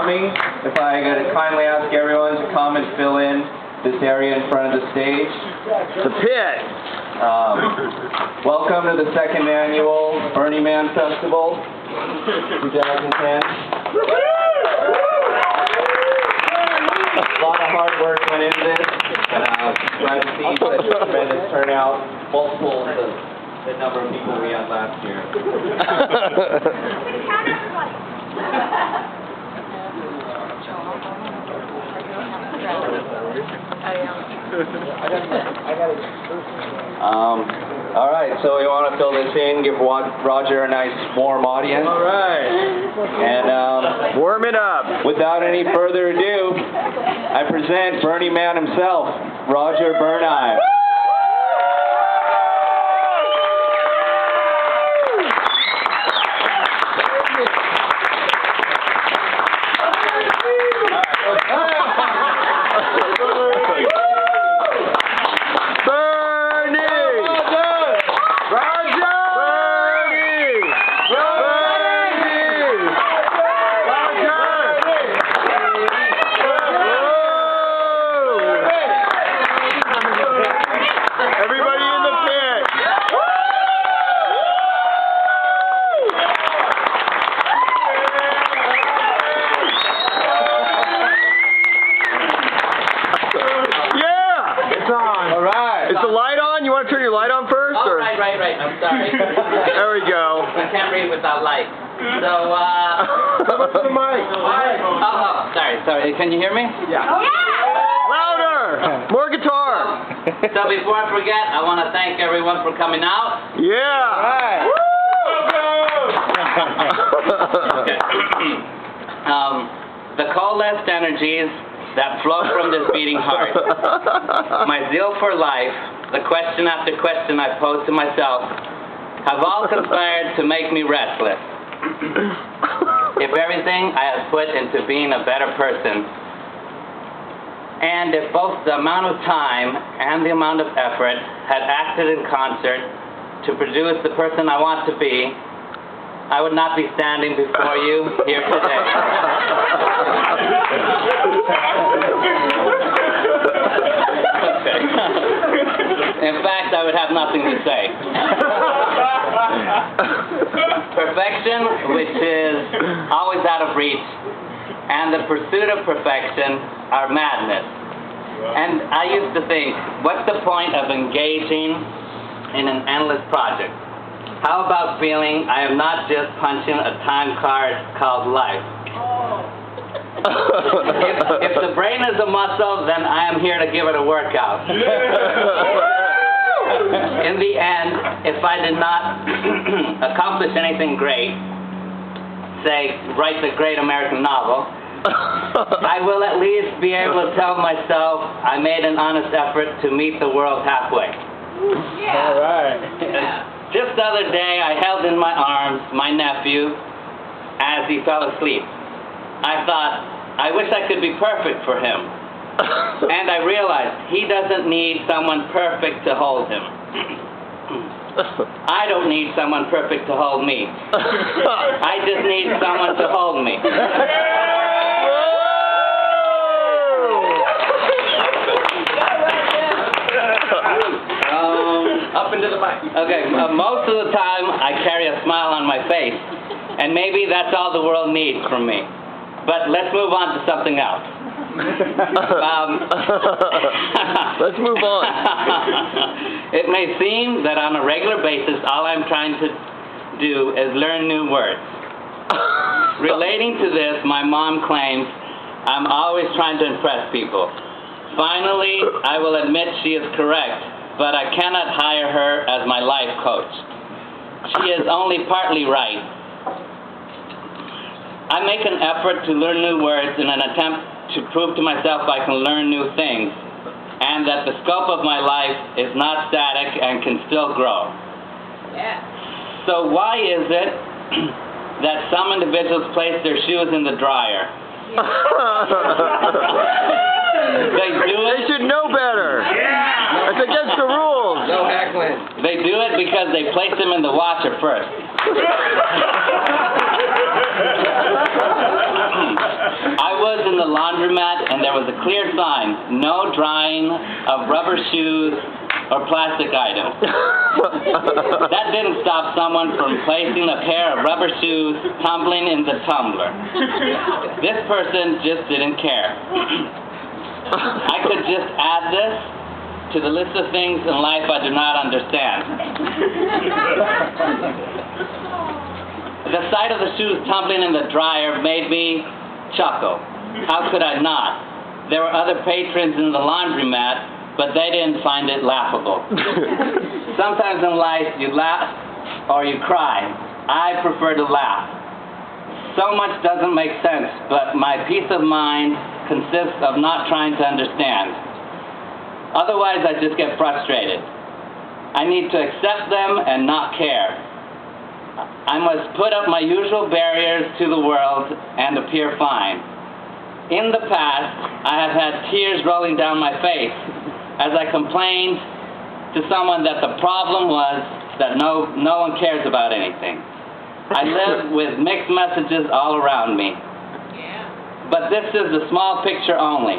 coming. If I could kindly ask everyone to come and fill in this area in front of the stage. The pit. Welcome to the second annual BERNIEMAN Festival 2010. A lot of hard work went into this, and glad to see such a tremendous turnout, multiples of the number of people we had last year. All right, so we want to fill this in, give Roger a nice warm audience. All right. And warm it up. Without any further ado, I present BERNIEMAN himself, Roger Bernheim. You want to turn your light on first? Oh, or? right. I'm sorry. There we go. I can't read without light. So, Come up to the mic. Oh, sorry. Can you hear me? Yeah. Louder! More guitar. So before I forget, I want to thank everyone for coming out. Yeah. All right. Okay. The coalesced energies that flow from this beating heart, my zeal for life, the question after question I pose to myself, have all conspired to make me restless. If everything I have put into being a better person, and if both the amount of time and the amount of effort had acted in concert to produce the person I want to be, I would not be standing before you here today. In fact, I would have nothing to say. Perfection, which is always out of reach, and the pursuit of perfection are madness. And I used to think, what's the point of engaging in an endless project? How about feeling I am not just punching a time card called life? If the brain is a muscle, then I am here to give it a workout. In the end, if I did not accomplish anything great, say, write the great American novel, I will at least be able to tell myself I made an honest effort to meet the world halfway. Yeah. All right. Just the other day, I held in my arms my nephew as he fell asleep. I thought, I wish I could be perfect for him. And I realized he doesn't need someone perfect to hold him. I don't need someone perfect to hold me. I just need someone to hold me. Up into the mic. Okay, most of the time I carry a smile on my face, and maybe that's all the world needs from me. But let's move on to something else. Let's move on. It may seem that on a regular basis all I'm trying to do is learn new words. Relating to this, my mom claims I'm always trying to impress people. Finally, I will admit she is correct, but I cannot hire her as my life coach. She is only partly right. I make an effort to learn new words in an attempt to prove to myself I can learn new things, and that the scope of my life is not static and can still grow. Yeah. So why is it that some individuals place their shoes in the dryer? They should know better. Yeah. It's against the rules. No heckling. They do it because they place them in the washer first. the laundromat and there was a clear sign, no drying of rubber shoes or plastic items. That didn't stop someone from placing a pair of rubber shoes tumbling in the tumbler. This person just didn't care. I could just add this to the list of things in life I do not understand. The sight of the shoes tumbling in the dryer made me chuckle. How could I not? There were other patrons in the laundromat, but they didn't find it laughable. Sometimes in life you laugh or you cry. I prefer to laugh. So much doesn't make sense, but my peace of mind consists of not trying to understand. Otherwise I just get frustrated. I need to accept them and not care. I must put up my usual barriers to the world and appear fine. In the past, I have had tears rolling down my face as I complained to someone that the problem was that no one cares about anything. I live with mixed messages all around me. But this is the small picture only.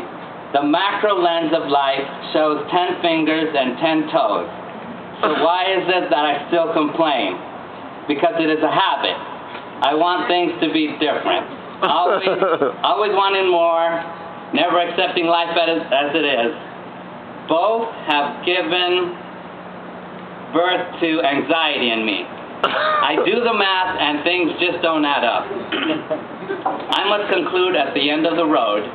The macro lens of life shows 10 fingers and 10 toes. So why is it that I still complain? Because it is a habit. I want things to be different. Always wanting more, never accepting life as it is. Both have given birth to anxiety in me. I do the math and things just don't add up. I must conclude at the end of the road,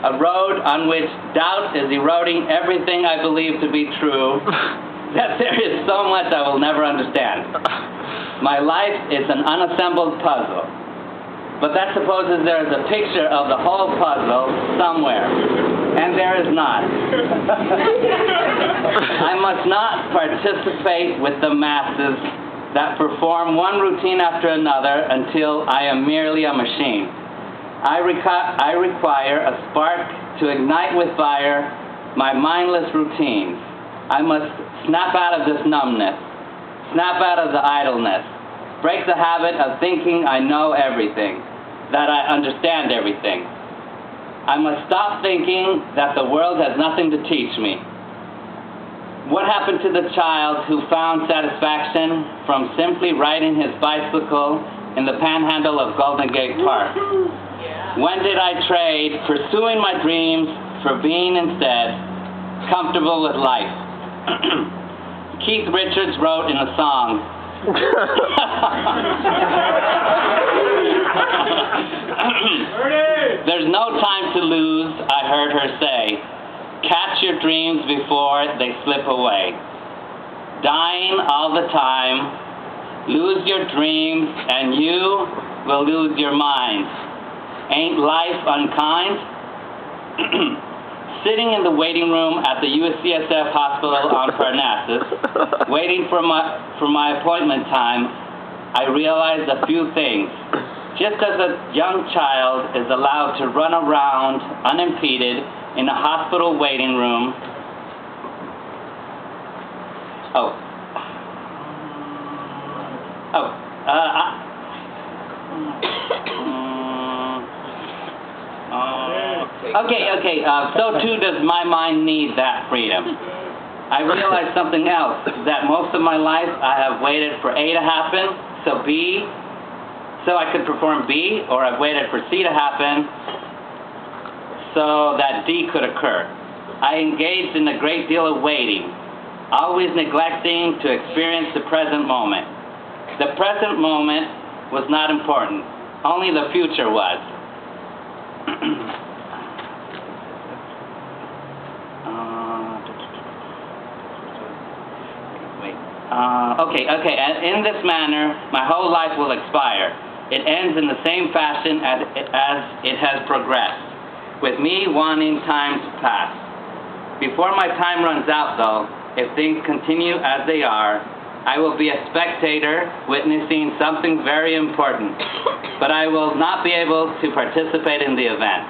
a road on which doubt is eroding everything I believe to be true, that there is so much I will never understand. My life is an unassembled puzzle, but that supposes there is a picture of the whole puzzle somewhere, and there is not. I must not participate with the masses that perform one routine after another until I am merely a machine. I require a spark to ignite with fire my mindless routines. I must snap out of this numbness, snap out of the idleness, break the habit of thinking I know everything, that I understand everything. I must stop thinking that the world has nothing to teach me. What happened to the child who found satisfaction from simply riding his bicycle in the panhandle of Golden Gate Park? When did I trade pursuing my dreams for being instead comfortable with life? Keith Richards wrote in a song, "There's no time to lose," I heard her say. "Catch your dreams before they slip away. Dying all the time, lose your dreams and you will lose your mind. Ain't life unkind?" Sitting in the waiting room at the UCSF hospital on Parnassus, waiting for my appointment time, I realized a few things. Just as a young child is allowed to run around unimpeded in a hospital waiting room, so too does my mind need that freedom. I realized something else, that most of my life I have waited for A to happen, so I could perform B, or I've waited for C to happen, so that D could occur. I engaged in a great deal of waiting, always neglecting to experience the present moment. The present moment was not important, only the future was. And in this manner, my whole life will expire. It ends in the same fashion as it has progressed, with me wanting time to pass. Before my time runs out, though, if things continue as they are, I will be a spectator witnessing something very important, but I will not be able to participate in the event.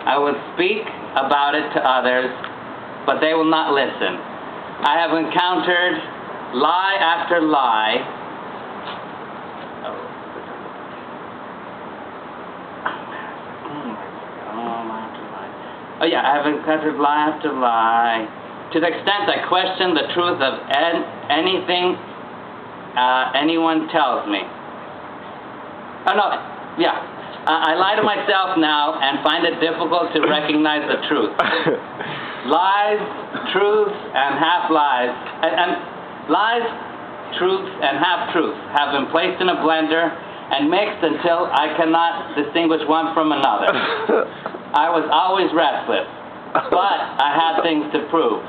I will speak about it to others, but they will not listen. I have encountered lie after lie. Oh yeah, I have encountered lie after lie. To the extent I question the truth of anything anyone tells me. Oh no, yeah. I lie to myself now and find it difficult to recognize the truth. Lies, truths, and half-lies, and lies, truths, and half-truths have been placed in a blender and mixed until I cannot distinguish one from another. I was always restless, but I had things to prove.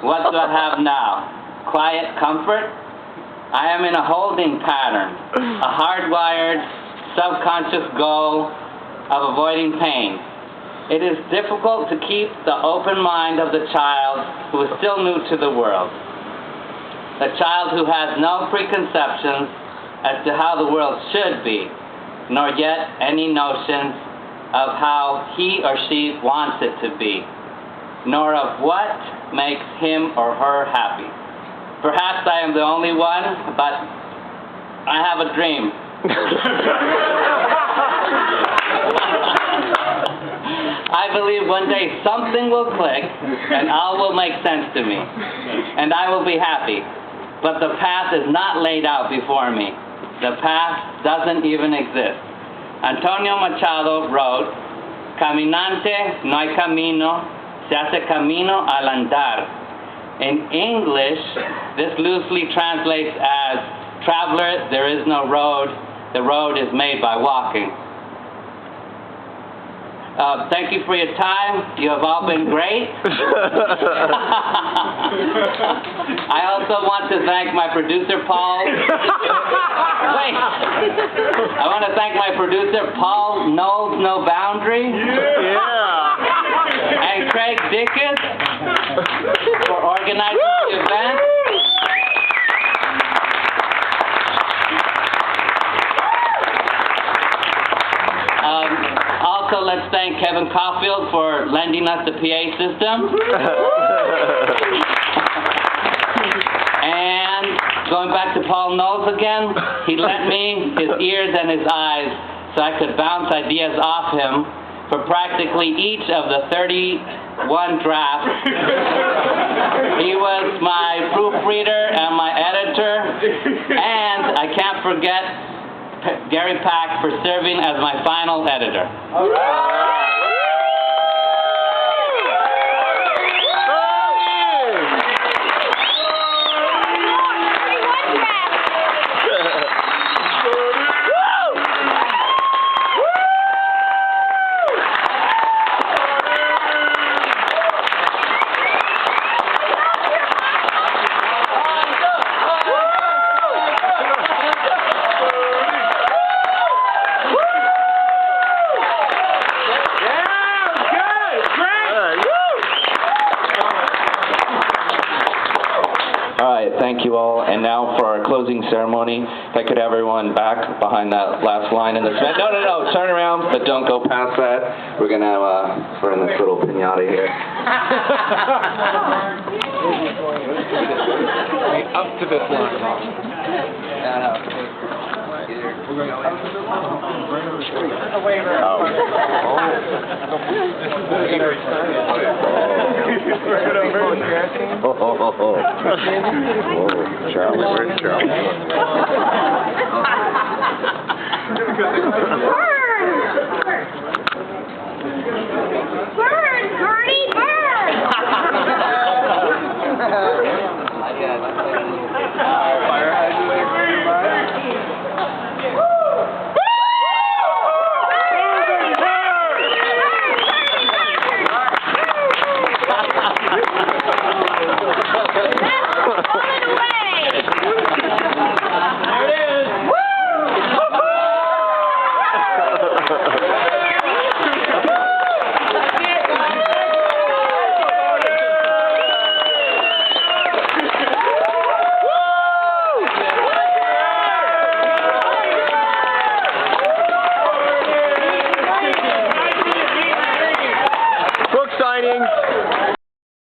What do I have now? Quiet comfort? I am in a holding pattern, a hardwired, subconscious goal of avoiding pain. It is difficult to keep the open mind of the child who is still new to the world. The child who has no preconceptions as to how the world should be, nor yet any notions of how he or she wants it to be, nor of what makes him or her happy. Perhaps I am the only one, but I have a dream. I believe one day something will click and all will make sense to me, and I will be happy. But the path is not laid out before me. The path doesn't even exist. Antonio Machado wrote, "Caminante no hay camino, se hace camino al andar." In English, this loosely translates as, "Traveler, there is no road, the road is made by walking." Thank you for your time. You have all been great. I also want to thank my producer, Paul. Wait. I want to thank my producer, Paul Knows No Boundary. Yeah. And Craig Dickus for organizing the event. Also, let's thank Kevin Caulfield for lending us the PA system. And going back to Paul Knowles again, he lent me his ears and his eyes so I could bounce ideas off him for practically each of the 31 drafts. He was my proofreader and my editor, and I can't forget Gary Pack for serving as my final editor. All right. Thank you all. And now for our closing ceremony, if I could have everyone back behind that last line in the event. No, turn around, but don't go past that. We're going to have, we're in this little pinata here. Up to this line. Charlie, where's Charlie? Burn, Bernie, burn!